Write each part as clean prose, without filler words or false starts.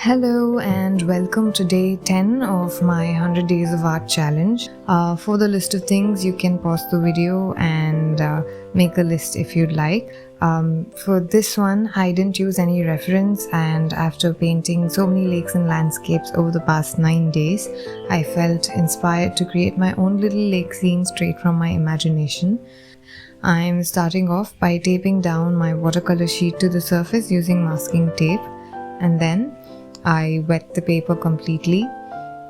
Hello and welcome to day 10 of my 100 Days of Art challenge. For the list of things, you can pause the video and make a list if you'd like. For this one, I didn't use any reference, and after painting so many lakes and landscapes over the past 9 days, I felt inspired to create my own little lake scene straight from my imagination. I'm starting off by taping down my watercolor sheet to the surface using masking tape, and then I wet the paper completely.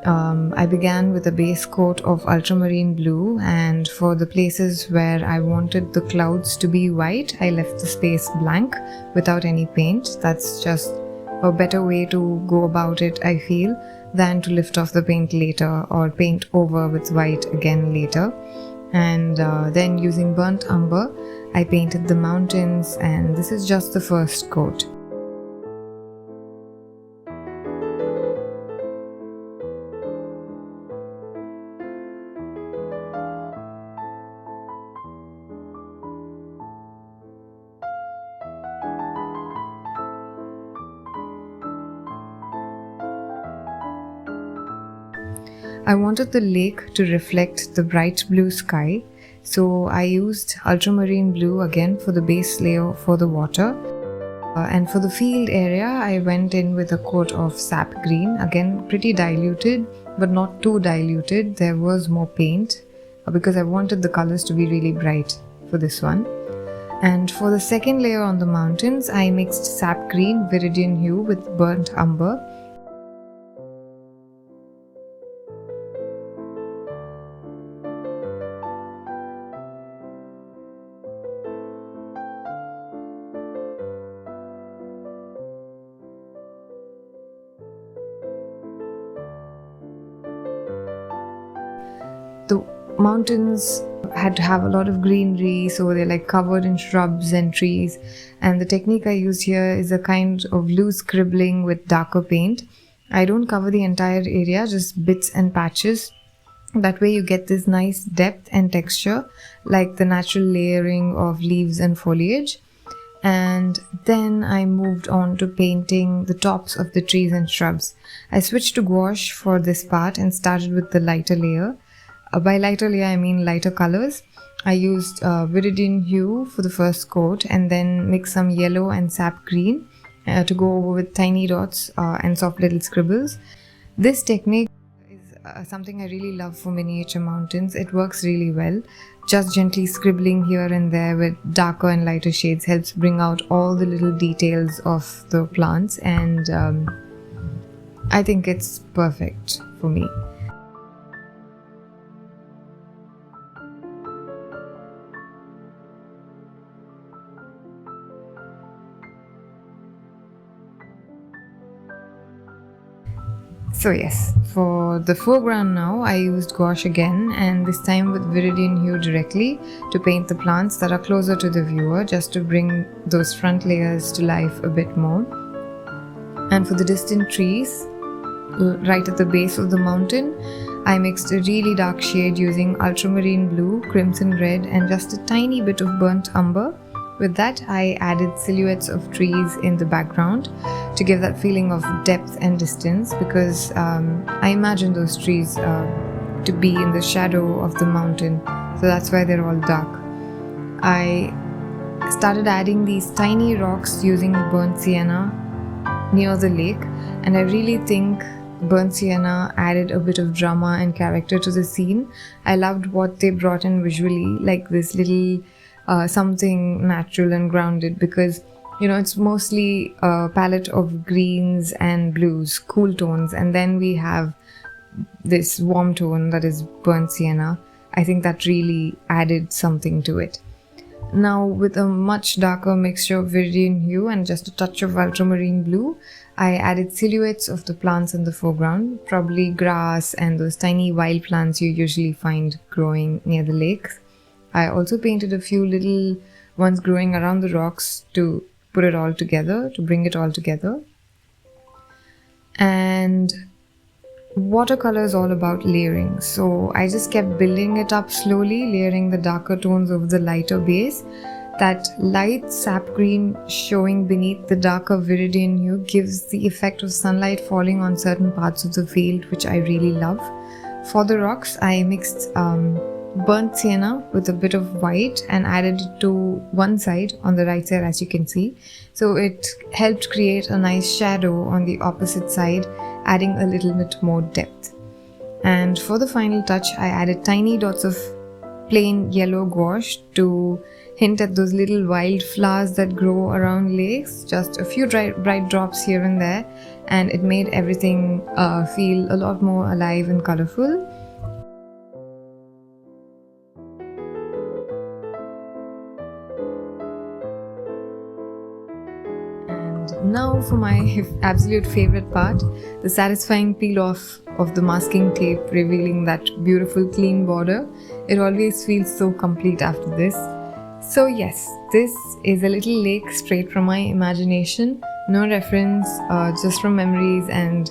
I began with a base coat of ultramarine blue, and for the places where I wanted the clouds to be white, I left the space blank without any paint. That's just a better way to go about it, I feel, than to lift off the paint later or paint over with white again later. And then using burnt umber, I painted the mountains, and this is just the first coat. I wanted the lake to reflect the bright blue sky, so I used ultramarine blue again for the base layer for the water. And for the field area, I went in with a coat of sap green, again pretty diluted, but not too diluted. There was more paint because I wanted the colors to be really bright for this one. And for the second layer on the mountains, I mixed sap green viridian hue with burnt umber. The mountains had to have a lot of greenery, so they're like covered in shrubs and trees, and the technique I used here is a kind of loose scribbling with darker paint. I don't cover the entire area, just bits and patches. That way you get this nice depth and texture, like the natural layering of leaves and foliage. And then I moved on to painting the tops of the trees and shrubs. I switched to gouache for this part and started with the lighter layer. By lighter layer, I mean lighter colors. I used viridian hue for the first coat and then mixed some yellow and sap green to go over with tiny dots and soft little scribbles. This technique is something I really love for miniature mountains. It works really well. Just gently scribbling here and there with darker and lighter shades helps bring out all the little details of the plants, and I think it's perfect for me. So yes, for the foreground now, I used gouache again, and this time with viridian hue directly to paint the plants that are closer to the viewer, just to bring those front layers to life a bit more. And for the distant trees, right at the base of the mountain, I mixed a really dark shade using ultramarine blue, crimson red, and just a tiny bit of burnt umber. With that, I added silhouettes of trees in the background to give that feeling of depth and distance, because I imagine those trees to be in the shadow of the mountain, so that's why they're all dark. I started adding these tiny rocks using burnt sienna near the lake, and I really think burnt sienna added a bit of drama and character to the scene. I loved what they brought in visually, like this little something natural and grounded, because it's mostly a palette of greens and blues, cool tones, and then we have this warm tone that is burnt sienna. I think that really added something to it. Now, with a much darker mixture of viridian hue and just a touch of ultramarine blue, I added silhouettes of the plants in the foreground, probably grass and those tiny wild plants you usually find growing near the lakes. I also painted a few little ones growing around the rocks to put it all together, to bring it all together. And watercolor is all about layering, so I just kept building it up slowly, layering the darker tones over the lighter base. That light sap green showing beneath the darker viridian hue gives the effect of sunlight falling on certain parts of the field, which I really love. For the rocks, I mixed burnt sienna with a bit of white and added it to one side on the right side, as you can see. So it helped create a nice shadow on the opposite side, adding a little bit more depth. And for the final touch, I added tiny dots of plain yellow gouache to hint at those little wild flowers that grow around lakes. Just a few bright drops here and there, and it made everything feel a lot more alive and colorful. Now for my absolute favorite part, the satisfying peel off of the masking tape, revealing that beautiful clean border. It always feels so complete after this. So yes, this is a little lake straight from my imagination. No reference, just from memories and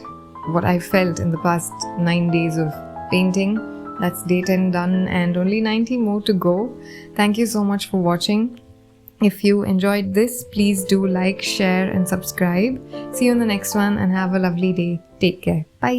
what I felt in the past 9 days of painting. That's day 10 done and only 90 more to go. Thank you so much for watching. If you enjoyed this, please do like, share and subscribe. See you in the next one and have a lovely day. Take care. Bye.